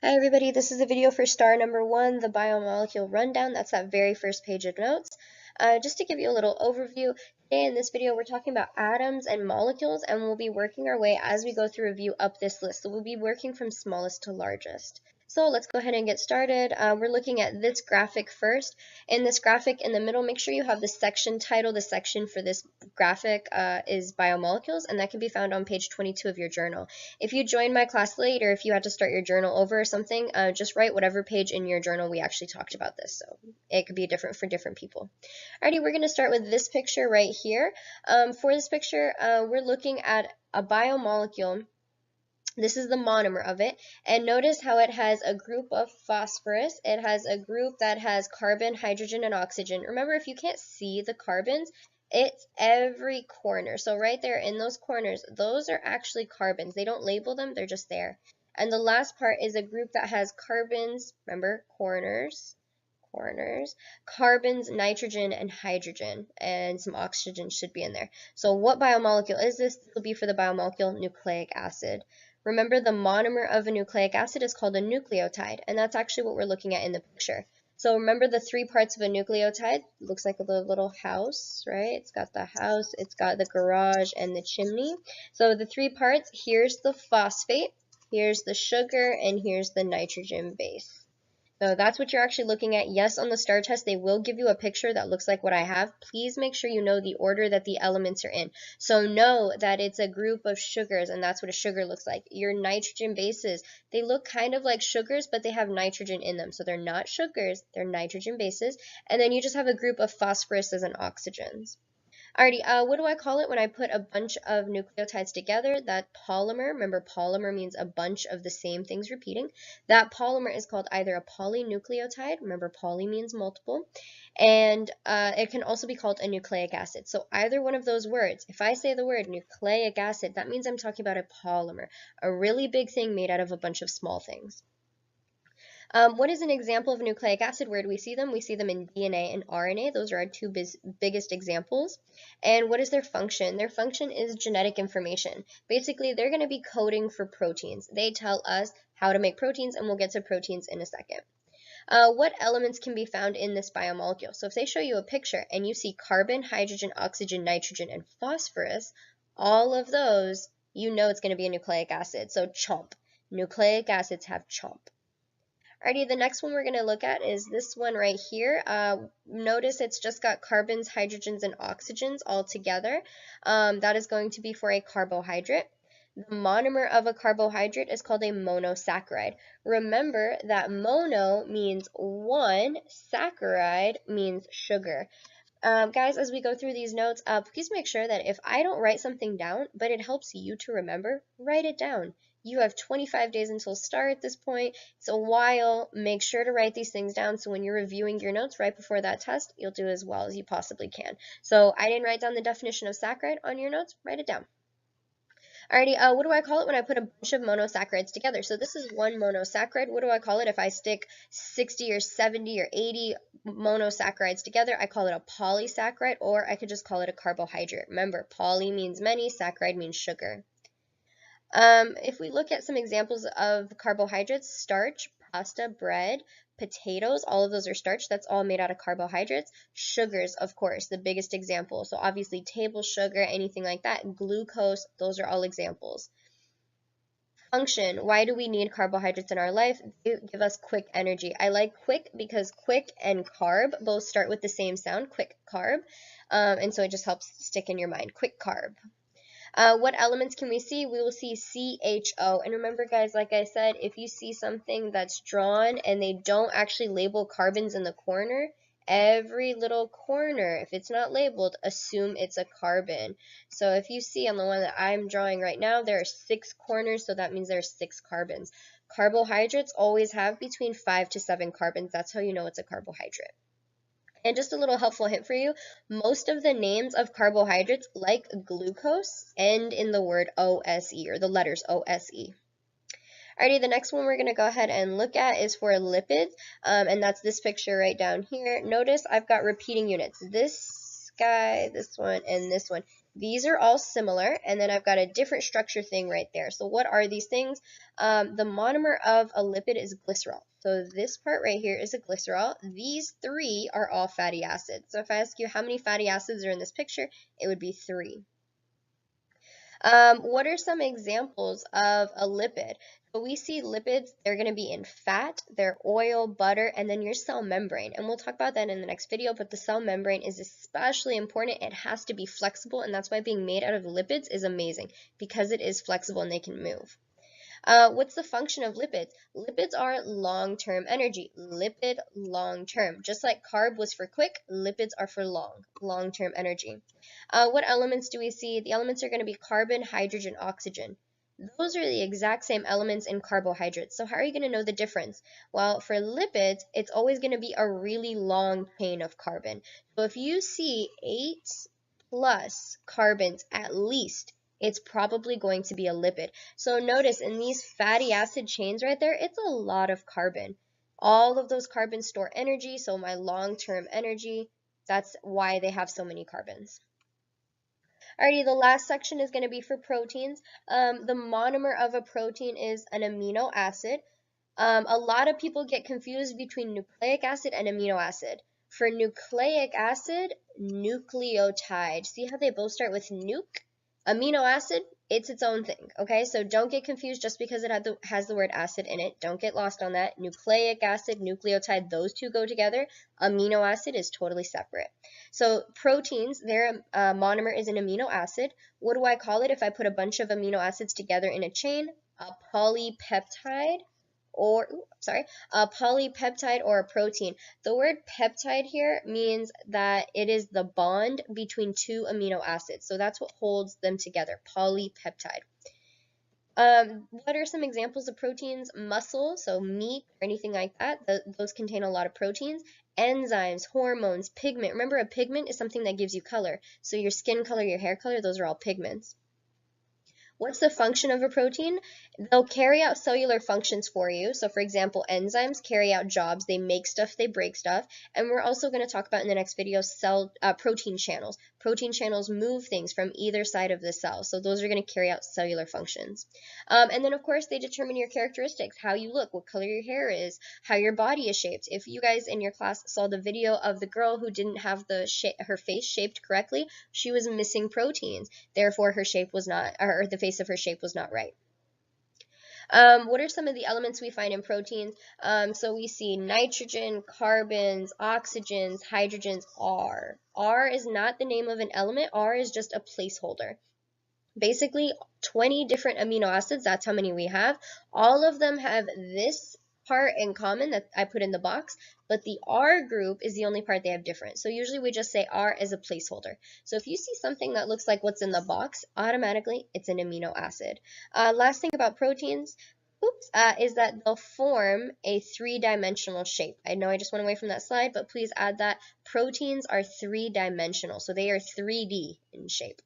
Hi everybody, this is a video for star number 1, the biomolecule rundown. That's that very first page of notes. Just to give you a little overview, today in this video we're talking about atoms and molecules, and we'll be working our way as we go through review up this list. So we'll be working from smallest to largest. So let's go ahead and get started. We're looking at this graphic first. In this graphic in the middle, make sure you have the section title. The section for this graphic is biomolecules, and that can be found on page 22 of your journal. If you joined my class late or if you had to start your journal over or something, just write whatever page in your journal we actually talked about this. So it could be different for different people. Alrighty, we're going to start with this picture right here. For this picture, we're looking at a biomolecule. This is the monomer of it, and notice how it has a group of phosphorus. It has a group that has carbon, hydrogen, and oxygen. Remember, if you can't see the carbons, it's every corner. So right there in those corners, those are actually carbons. They don't label them, they're just there. And the last part is a group that has carbons, remember, corners, carbons, nitrogen, and hydrogen, and some oxygen should be in there. So what biomolecule is this? This will be for the biomolecule nucleic acid. Remember, the monomer of a nucleic acid is called a nucleotide, and that's actually what we're looking at in the picture. So remember the three parts of a nucleotide? It looks like a little house, right? It's got the house, it's got the garage, and the chimney. So the three parts, here's the phosphate, here's the sugar, and here's the nitrogen base. So that's what you're actually looking at. Yes, on the STAR test, they will give you a picture that looks like what I have. Please make sure you know the order that the elements are in. So know that it's a group of sugars, and that's what a sugar looks like. Your nitrogen bases, they look kind of like sugars, but they have nitrogen in them. So they're not sugars, they're nitrogen bases. And then you just have a group of phosphoruses and oxygens. Alrighty, what do I call it when I put a bunch of nucleotides together? That polymer, remember polymer means a bunch of the same things repeating. That polymer is called either a polynucleotide, remember poly means multiple, and it can also be called a nucleic acid. So either one of those words, if I say the word nucleic acid, that means I'm talking about a polymer, a really big thing made out of a bunch of small things. What is an example of a nucleic acid? Where do we see them? We see them in DNA and RNA. Those are our two biggest examples. And what is their function? Their function is genetic information. Basically, they're going to be coding for proteins. They tell us how to make proteins, and we'll get to proteins in a second. What elements can be found in this biomolecule? So if they show you a picture and you see carbon, hydrogen, oxygen, nitrogen, and phosphorus, all of those, you know it's going to be a nucleic acid. So CHOMP. Nucleic acids have CHOMP. Alrighty, the next one we're going to look at is this one right here. Notice it's just got carbons, hydrogens, and oxygens all together. That is going to be for a carbohydrate. The monomer of a carbohydrate is called a monosaccharide. Remember that mono means one, saccharide means sugar. Guys, as we go through these notes, please make sure that if I don't write something down, but it helps you to remember, write it down. You have 25 days until STAR at this point. It's a while. Make sure to write these things down so when you're reviewing your notes right before that test, you'll do as well as you possibly can. So I didn't write down the definition of saccharide on your notes. Write it down. Alrighty, what do I call it when I put a bunch of monosaccharides together? So this is one monosaccharide. What do I call it if I stick 60 or 70 or 80 monosaccharides together? I call it a polysaccharide, or I could just call it a carbohydrate. Remember, poly means many, saccharide means sugar. If we look at some examples of carbohydrates, starch, pasta, bread, potatoes, all of those are starch. That's all made out of carbohydrates. Sugars, of course, the biggest example. So obviously table sugar, anything like that. Glucose, those are all examples. Function, why do we need carbohydrates in our life? They give us quick energy. I like quick because quick and carb both start with the same sound, quick carb. And so it just helps stick in your mind, quick carb. What elements can we see? We will see CHO. And remember, guys, like I said, if you see something that's drawn and they don't actually label carbons in the corner, every little corner, if it's not labeled, assume it's a carbon. So if you see on the one that I'm drawing right now, there are 6 corners, so that means there are 6 carbons. Carbohydrates always have between 5 to 7 carbons. That's how you know it's a carbohydrate. And just a little helpful hint for you, most of the names of carbohydrates, like glucose, end in the word OSE, or the letters OSE. Alrighty, the next one we're going to go ahead and look at is for lipids, and that's this picture right down here. Notice I've got repeating units. This guy, this one, and this one. These are all similar, and then I've got a different structure thing right there. So what are these things? The monomer of a lipid is glycerol. So this part right here is a glycerol. These three are all fatty acids. So if I ask you how many fatty acids are in this picture, it would be 3. What are some examples of a lipid? So we see lipids, they're going to be in fat, they're oil, butter, and then your cell membrane. And we'll talk about that in the next video, but the cell membrane is especially important. It has to be flexible, and that's why being made out of lipids is amazing, because it is flexible and they can move. What's the function of lipids? Lipids are long-term energy. Lipid, long-term. Just like carb was for quick, lipids are for long-term energy. What elements do we see? The elements are going to be carbon, hydrogen, oxygen. Those are the exact same elements in carbohydrates. So how are you going to know the difference? Well, for lipids, it's always going to be a really long chain of carbon. So if you see 8 plus carbons at least, it's probably going to be a lipid. So notice in these fatty acid chains right there, it's a lot of carbon. All of those carbons store energy, so my long-term energy, that's why they have so many carbons. Alrighty, the last section is going to be for proteins. The monomer of a protein is an amino acid. A lot of people get confused between nucleic acid and amino acid. For nucleic acid, nucleotide. See how they both start with nuke? Amino acid, it's its own thing, okay? So don't get confused just because it has the word acid in it. Don't get lost on that. Nucleic acid, nucleotide, those two go together. Amino acid is totally separate. So proteins, their monomer is an amino acid. What do I call it if I put a bunch of amino acids together in a chain? A polypeptide. A polypeptide or a protein. The word peptide here means that it is the bond between 2 amino acids. So that's what holds them together, polypeptide. What are some examples of proteins? Muscle, so meat or anything like that, those contain a lot of proteins. Enzymes, hormones, pigment. Remember, a pigment is something that gives you color. So your skin color, your hair color, those are all pigments. What's the function of a protein? They'll carry out cellular functions for you. So for example, enzymes carry out jobs. They make stuff, they break stuff. And we're also going to talk about in the next video protein channels. Protein channels move things from either side of the cell. So those are going to carry out cellular functions. And then of course they determine your characteristics, how you look, what color your hair is, how your body is shaped. If you guys in your class saw the video of the girl who didn't have her face shaped correctly, she was missing proteins. Therefore her shape was not, or the face of her shape was not right. What are some of the elements we find in proteins? So we see nitrogen, carbons, oxygens, hydrogens, R. R is not the name of an element. R is just a placeholder. Basically, 20 different amino acids, that's how many we have. All of them have this part in common that I put in the box, but the R group is the only part they have different. So usually we just say R as a placeholder. So if you see something that looks like what's in the box, automatically it's an amino acid. Last thing about proteins, is that they'll form a 3-dimensional shape. I know I just went away from that slide, but please add that. Proteins are 3-dimensional, so they are 3D in shape.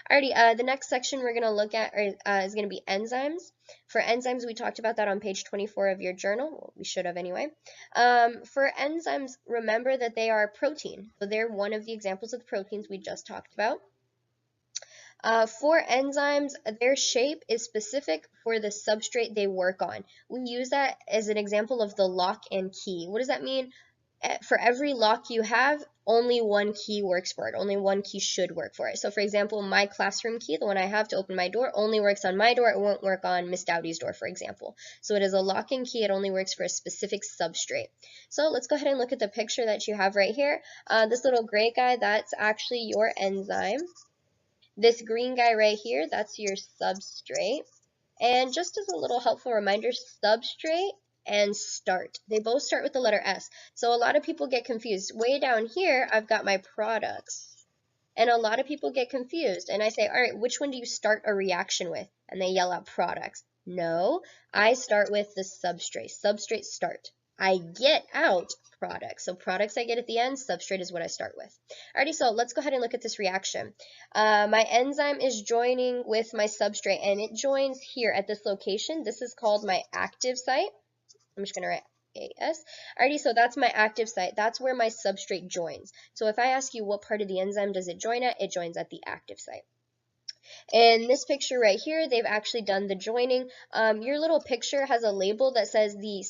Alrighty, the next section we're going to look at is going to be enzymes. For enzymes, we talked about that on page 24 of your journal. Well, we should have anyway. For enzymes, remember that they are a protein. So they're one of the examples of the proteins we just talked about. For enzymes, their shape is specific for the substrate they work on. We use that as an example of the lock and key. What does that mean? For every lock you have, only one key works for it. Only one key should work for it. So for example, my classroom key, the one I have to open my door, only works on my door. It won't work on Miss Dowdy's door, for example. So it is a lock and key. It only works for a specific substrate. So let's go ahead and look at the picture that you have right here. This little gray guy, that's actually your enzyme. This green guy right here, that's your substrate. And just as a little helpful reminder, substrate and start. They both start with the letter S. So a lot of people get confused. Way down here, I've got my products. And a lot of people get confused. And I say, all right, which one do you start a reaction with? And they yell out products. No, I start with the substrate. Substrate start. I get out products. So products I get at the end, substrate is what I start with. Alrighty, so let's go ahead and look at this reaction. My enzyme is joining with my substrate, and it joins here at this location. This is called my active site. I'm just going to write AS. Alrighty, so that's my active site. That's where my substrate joins. So if I ask you what part of the enzyme does it join at, it joins at the active site. In this picture right here, they've actually done the joining. Your little picture has a label that says the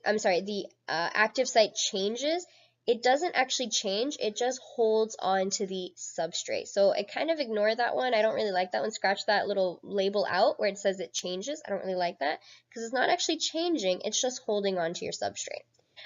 the active site changes. It doesn't actually change, it just holds on to the substrate. So I kind of ignore that one. I don't really like that one. Scratch that little label out where it says it changes. I don't really like that because it's not actually changing, it's just holding on to your substrate.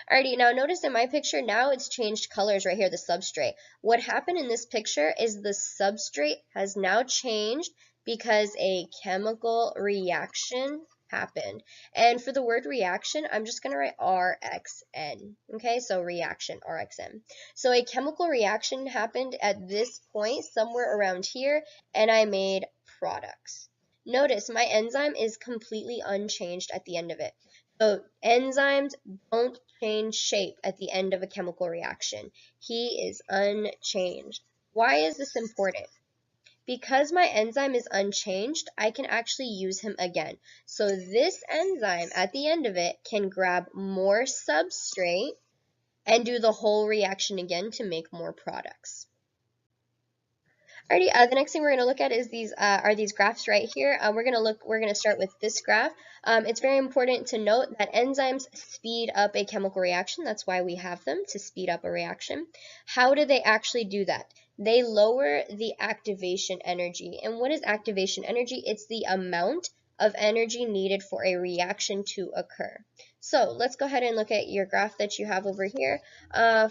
Alrighty, now notice in my picture, now it's changed colors right here, the substrate. What happened in this picture is the substrate has now changed because a chemical reaction happened. And for the word reaction, I'm just going to write RXN. Okay, so reaction, RXN. So a chemical reaction happened at this point, somewhere around here, and I made products. Notice my enzyme is completely unchanged at the end of it. So enzymes don't change shape at the end of a chemical reaction. He is unchanged. Why is this important? Because my enzyme is unchanged, I can actually use him again. So this enzyme at the end of it can grab more substrate and do the whole reaction again to make more products. Alrighty, the next thing we're going to look at is these graphs right here. We're going to start with this graph. It's very important to note that enzymes speed up a chemical reaction. That's why we have them, to speed up a reaction. How do they actually do that? They lower the activation energy. And what is activation energy? It's the amount of energy needed for a reaction to occur. So let's go ahead and look at your graph that you have over here.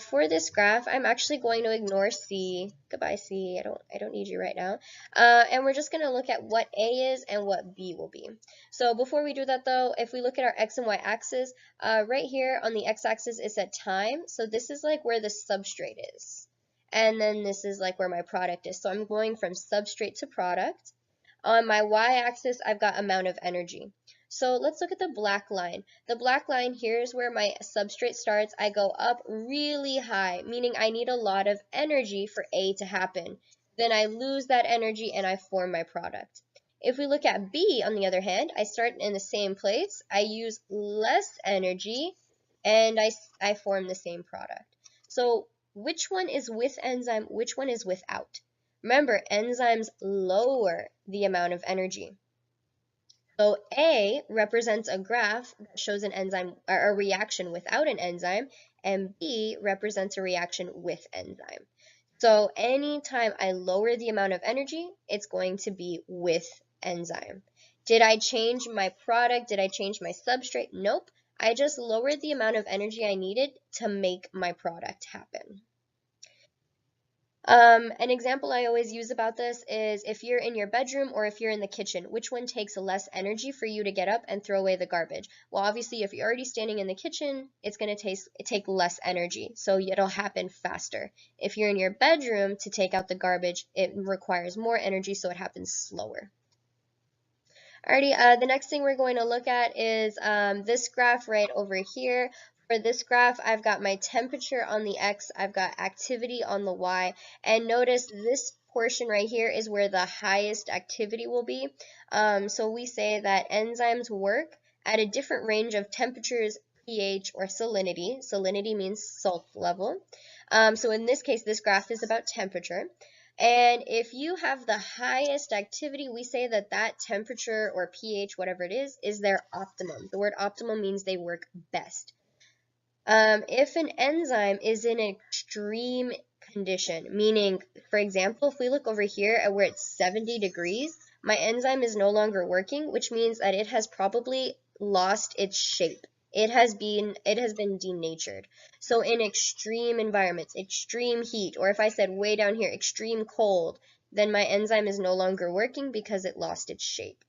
For this graph, I'm actually going to ignore C. Goodbye, C. I don't need you right now. And we're just going to look at what A is and what B will be. So before we do that, though, if we look at our X and Y axis, right here on the X axis is at time. So this is like where the substrate is. And then this is like where my product is. So I'm going from substrate to product. On my y-axis, I've got amount of energy. So let's look at the black line. The black line here is where my substrate starts. I go up really high, meaning I need a lot of energy for A to happen. Then I lose that energy and I form my product. If we look at B, on the other hand, I start in the same place. I use less energy and I form the same product. So which one is with enzyme, which one is without? Remember, enzymes lower the amount of energy. So A represents a graph that shows an enzyme or a reaction without an enzyme, and B represents a reaction with enzyme. So anytime I lower the amount of energy, it's going to be with enzyme. Did I change my product? Did I change my substrate? Nope. I just lowered the amount of energy I needed to make my product happen. An example I always use about this is if you're in your bedroom or if you're in the kitchen, which one takes less energy for you to get up and throw away the garbage? Well, obviously, if you're already standing in the kitchen, it's going to take less energy, so it'll happen faster. If you're in your bedroom to take out the garbage, it requires more energy, so it happens slower. Alrighty, the next thing we're going to look at is this graph right over here. For this graph, I've got my temperature on the X, I've got activity on the Y, and notice this portion right here is where the highest activity will be. So we say that enzymes work at a different range of temperatures, pH, or salinity. Salinity means salt level. So in this case, this graph is about temperature. And if you have the highest activity, we say that that temperature or pH, whatever it is their optimum. The word optimum means they work best. If an enzyme is in an extreme condition, meaning, for example, if we look over here at where it's 70 degrees, my enzyme is no longer working, which means that it has probably lost its shape. It has been denatured. So in extreme environments, extreme heat, or if I said way down here, extreme cold, then my enzyme is no longer working because it lost its shape.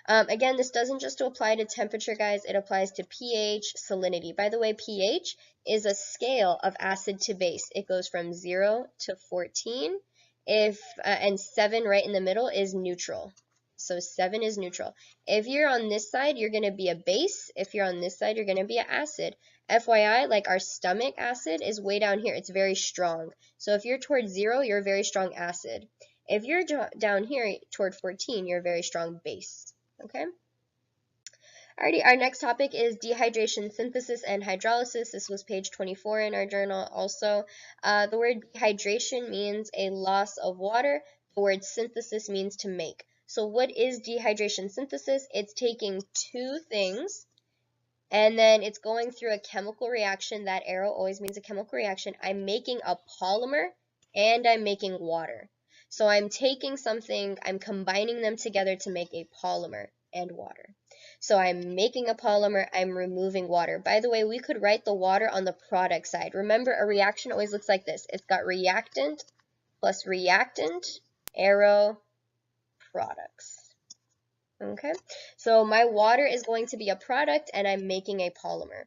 Again, this doesn't just apply to temperature, guys. It applies to pH, salinity. By the way, pH is a scale of acid to base. It goes from 0 to 14, and 7 right in the middle is neutral. So 7 is neutral. If you're on this side, you're going to be a base. If you're on this side, you're going to be an acid. FYI, like our stomach acid is way down here. It's very strong. So if you're towards 0, you're a very strong acid. If you're down here toward 14, you're a very strong base. Okay? Alrighty, our next topic is dehydration, synthesis, and hydrolysis. This was page 24 in our journal also. The word dehydration means a loss of water. The word synthesis means to make. So what is dehydration synthesis? It's taking two things and then it's going through a chemical reaction. That arrow always means a chemical reaction. I'm making a polymer and I'm making water. So I'm taking something, I'm combining them together to make a polymer and water. So I'm making a polymer, I'm removing water. By the way, we could write the water on the product side. Remember, a reaction always looks like this. It's got reactant plus reactant, arrow, products. Okay, so my water is going to be a product and I'm making a polymer.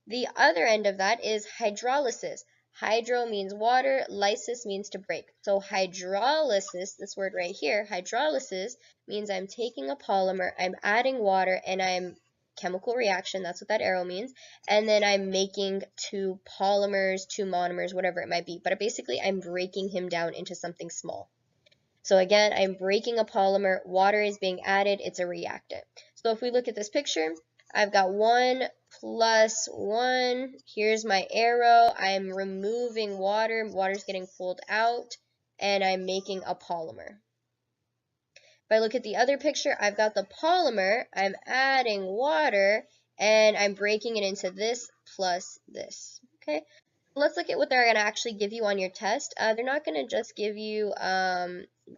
The other end of that is hydrolysis. Hydro means water, lysis means to break. So hydrolysis, this word right here, hydrolysis means I'm taking a polymer, I'm adding water, and I'm chemical reaction, that's what that arrow means, and then I'm making two polymers, two monomers, whatever it might be. But basically I'm breaking him down into something small. So again, I'm breaking a polymer, water is being added, it's a reactant. So if we look at this picture, I've got 1 plus 1, here's my arrow, I'm removing water, water's getting pulled out, and I'm making a polymer. If I look at the other picture, I've got the polymer, I'm adding water, and I'm breaking it into this plus this, okay? Let's look at what they're going to actually give you on your test. They're not going to just give you,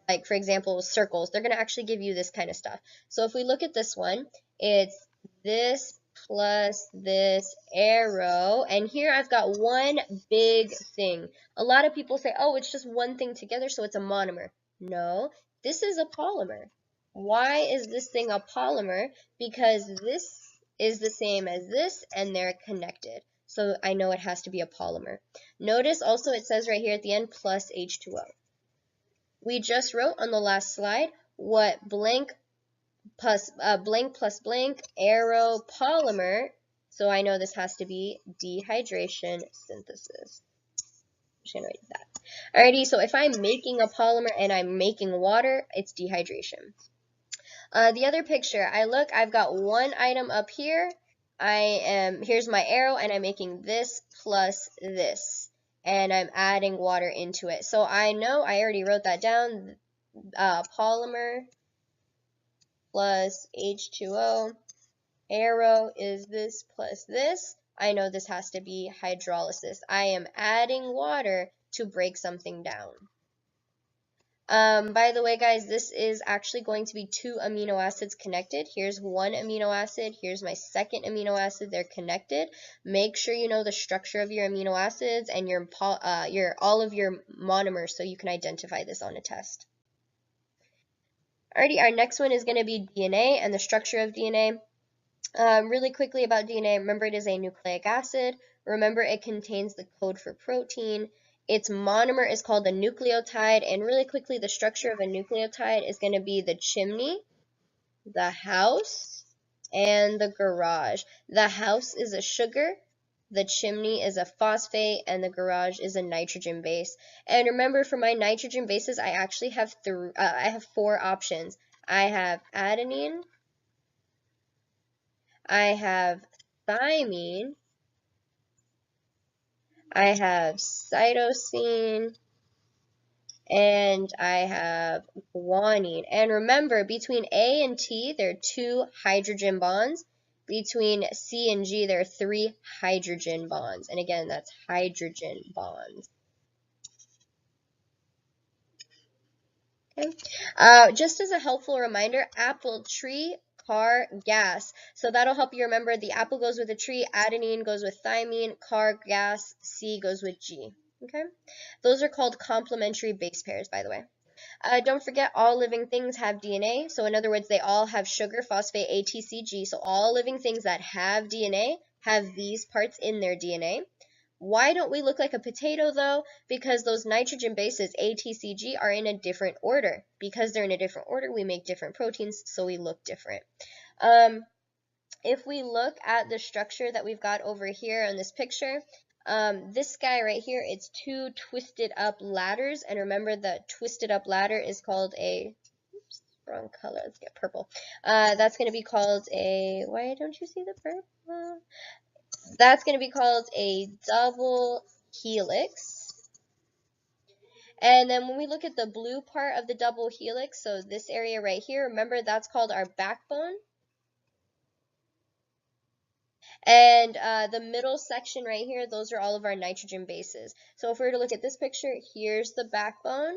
like, for example, circles. They're going to actually give you this kind of stuff. So if we look at this one, it's this plus this arrow. And here I've got one big thing. A lot of people say, oh, it's just one thing together, so it's a monomer. No, this is a polymer. Why is this thing a polymer? Because this is the same as this, and they're connected. So I know it has to be a polymer. Notice also it says right here at the end plus H2O. We just wrote on the last slide what blank plus blank arrow polymer. So I know this has to be dehydration synthesis. I'm just gonna write that. Alrighty, so if I'm making a polymer and I'm making water, it's dehydration. The other picture, I've got one item up here. Here's my arrow, and I'm making this plus this, and I'm adding water into it. So I know, I already wrote that down, polymer plus H2O, arrow is this plus this. I know this has to be hydrolysis. I am adding water to break something down. By the way, guys, this is actually going to be two amino acids connected. Here's one amino acid. Here's my second amino acid. They're connected. Make sure you know the structure of your amino acids and all of your monomers so you can identify this on a test. Alrighty, our next one is going to be DNA and the structure of DNA. Really quickly about DNA, remember it is a nucleic acid. Remember it contains the code for protein. Its monomer is called a nucleotide, and really quickly the structure of a nucleotide is going to be the chimney, the house, and the garage. The house is a sugar, the chimney is a phosphate, and the garage is a nitrogen base. And remember, for my nitrogen bases, I actually have I have 4 options. I have adenine, I have thymine, I have cytosine, and I have guanine. And remember, between A and T, there are 2 hydrogen bonds. Between C and G, there are 3 hydrogen bonds. And again, that's hydrogen bonds. Okay. Just as a helpful reminder, apple, tree, car, gas. So that'll help you remember the apple goes with a tree, adenine goes with thymine, car, gas, C goes with G. Okay, those are called complementary base pairs, by the way. Don't forget, all living things have DNA. So in other words, they all have sugar, phosphate, ATCG. So all living things that have DNA have these parts in their DNA. Why don't we look like a potato, though? Because those nitrogen bases, ATCG, are in a different order. Because they're in a different order, we make different proteins, so we look different. If we look at the structure that we've got over here in this picture, this guy right here, it's 2 twisted up ladders, and remember the twisted up ladder is called a wrong color. Let's get purple. That's going to be called a, why don't you see the purple? That's going to be called a double helix. And then when we look at the blue part of the double helix, so this area right here, remember that's called our backbone. And the middle section right here, those are all of our nitrogen bases. So if we were to look at this picture, here's the backbone.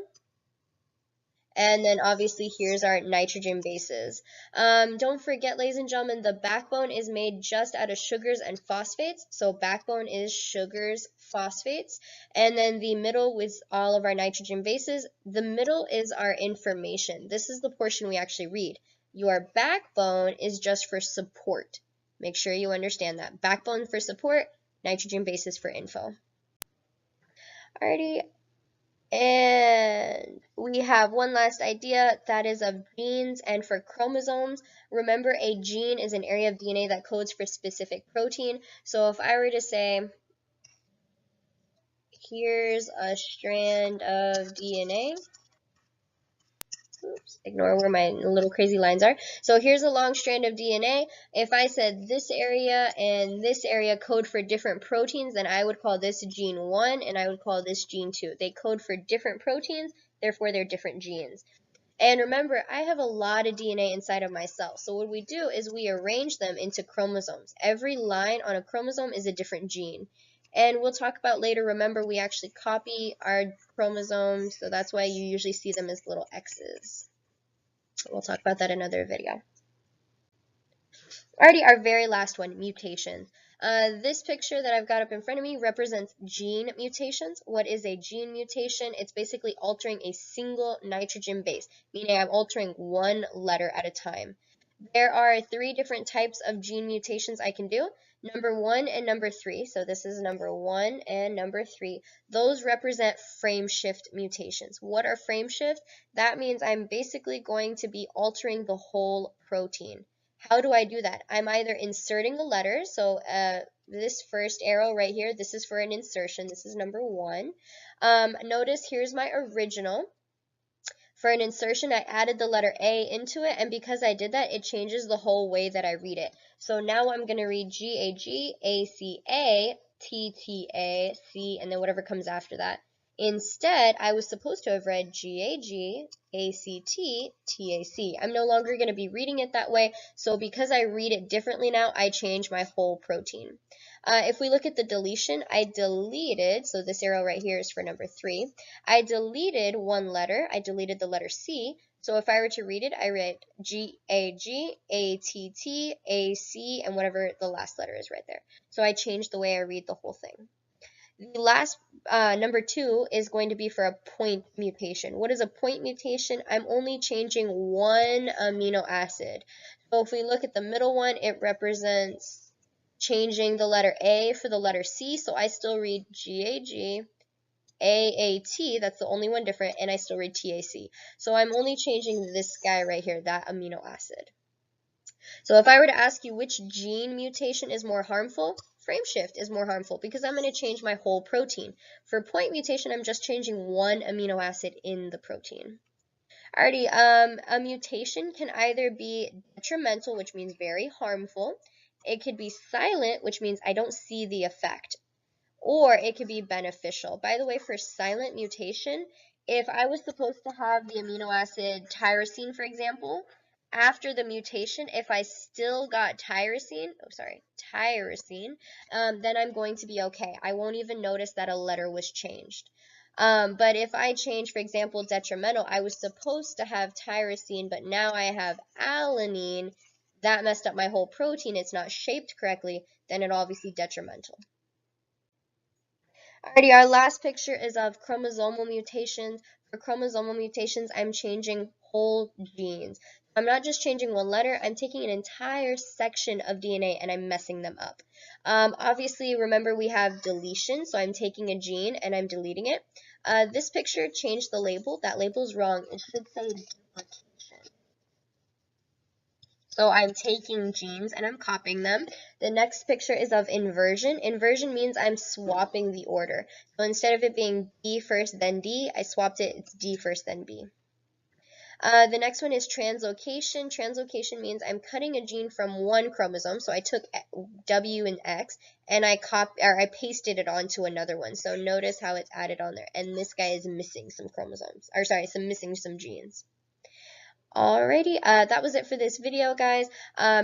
And then obviously here's our nitrogen bases. Don't forget, ladies and gentlemen, the backbone is made just out of sugars and phosphates. So backbone is sugars, phosphates. And then the middle with all of our nitrogen bases. The middle is our information. This is the portion we actually read. Your backbone is just for support. Make sure you understand that. Backbone for support, nitrogen bases for info. Alrighty. And we have one last idea, that is of genes and for chromosomes. Remember, a gene is an area of DNA that codes for specific protein. So if I were to say, here's a strand of DNA, oops, ignore where my little crazy lines are. So here's a long strand of DNA. If I said this area and this area code for different proteins, then I would call this gene 1 and I would call this gene 2. They code for different proteins, therefore they're different genes. And remember, I have a lot of DNA inside of my cell. So what we do is we arrange them into chromosomes. Every line on a chromosome is a different gene. And we'll talk about later, remember, we actually copy our chromosomes, so that's why you usually see them as little X's. We'll talk about that in another video. Alrighty, our very last one, mutations. This picture that I've got up in front of me represents gene mutations. What is a gene mutation? It's basically altering a single nitrogen base, meaning I'm altering one letter at a time. There are 3 different types of gene mutations I can do. Number 1 and number 3, so this is number 1 and number 3. Those represent frame shift mutations. What are frame shift? That means I'm basically going to be altering the whole protein. How do I do that? I'm either inserting a letter, so this first arrow right here, this is for an insertion, this is number 1. Notice here's my original. For an insertion, I added the letter A into it, and because I did that, it changes the whole way that I read it. So now I'm going to read G-A-G, A-C-A, T-T-A, C, and then whatever comes after that. Instead, I was supposed to have read G-A-G, A-C-T, T-A-C. I'm no longer going to be reading it that way, so because I read it differently now, I change my whole protein. If we look at the deletion, I deleted, so this arrow right here is for number 3. I deleted one letter. I deleted the letter C. So if I were to read it, I read G-A-G, A-T-T, A-C, and whatever the last letter is right there. So I changed the way I read the whole thing. The last, number 2, is going to be for a point mutation. What is a point mutation? I'm only changing one amino acid. So if we look at the middle one, it represents changing the letter A for the letter C, so I still read G-A-G, A-A-T, that's the only one different, and I still read T-A-C. So I'm only changing this guy right here, that amino acid. So if I were to ask you which gene mutation is more harmful, frame shift is more harmful because I'm going to change my whole protein. For point mutation, I'm just changing one amino acid in the protein. Alrighty, a mutation can either be detrimental, which means very harmful. It could be silent, which means I don't see the effect. Or it could be beneficial. By the way, for silent mutation, if I was supposed to have the amino acid tyrosine, for example, after the mutation, if I still got tyrosine, then I'm going to be okay. I won't even notice that a letter was changed. But if I change, for example, detrimental, I was supposed to have tyrosine, but now I have alanine, that messed up my whole protein, it's not shaped correctly, then it's obviously detrimental. Alrighty, our last picture is of chromosomal mutations. For chromosomal mutations, I'm changing whole genes. I'm not just changing one letter, I'm taking an entire section of DNA and I'm messing them up. Obviously, remember we have deletion, so I'm taking a gene and I'm deleting it. This picture changed the label. That label is wrong. It should say duplication. So I'm taking genes and I'm copying them. The next picture is of inversion. Inversion means I'm swapping the order. So instead of it being B first then D, I swapped it, it's D first then B. The next one is translocation. Translocation means I'm cutting a gene from one chromosome. So I took W and X and I pasted it onto another one. So notice how it's added on there. And this guy is missing some chromosomes, or sorry, missing some genes. Alrighty, that was it for this video, guys.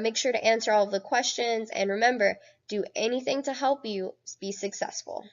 Make sure to answer all of the questions, and remember, do anything to help you be successful.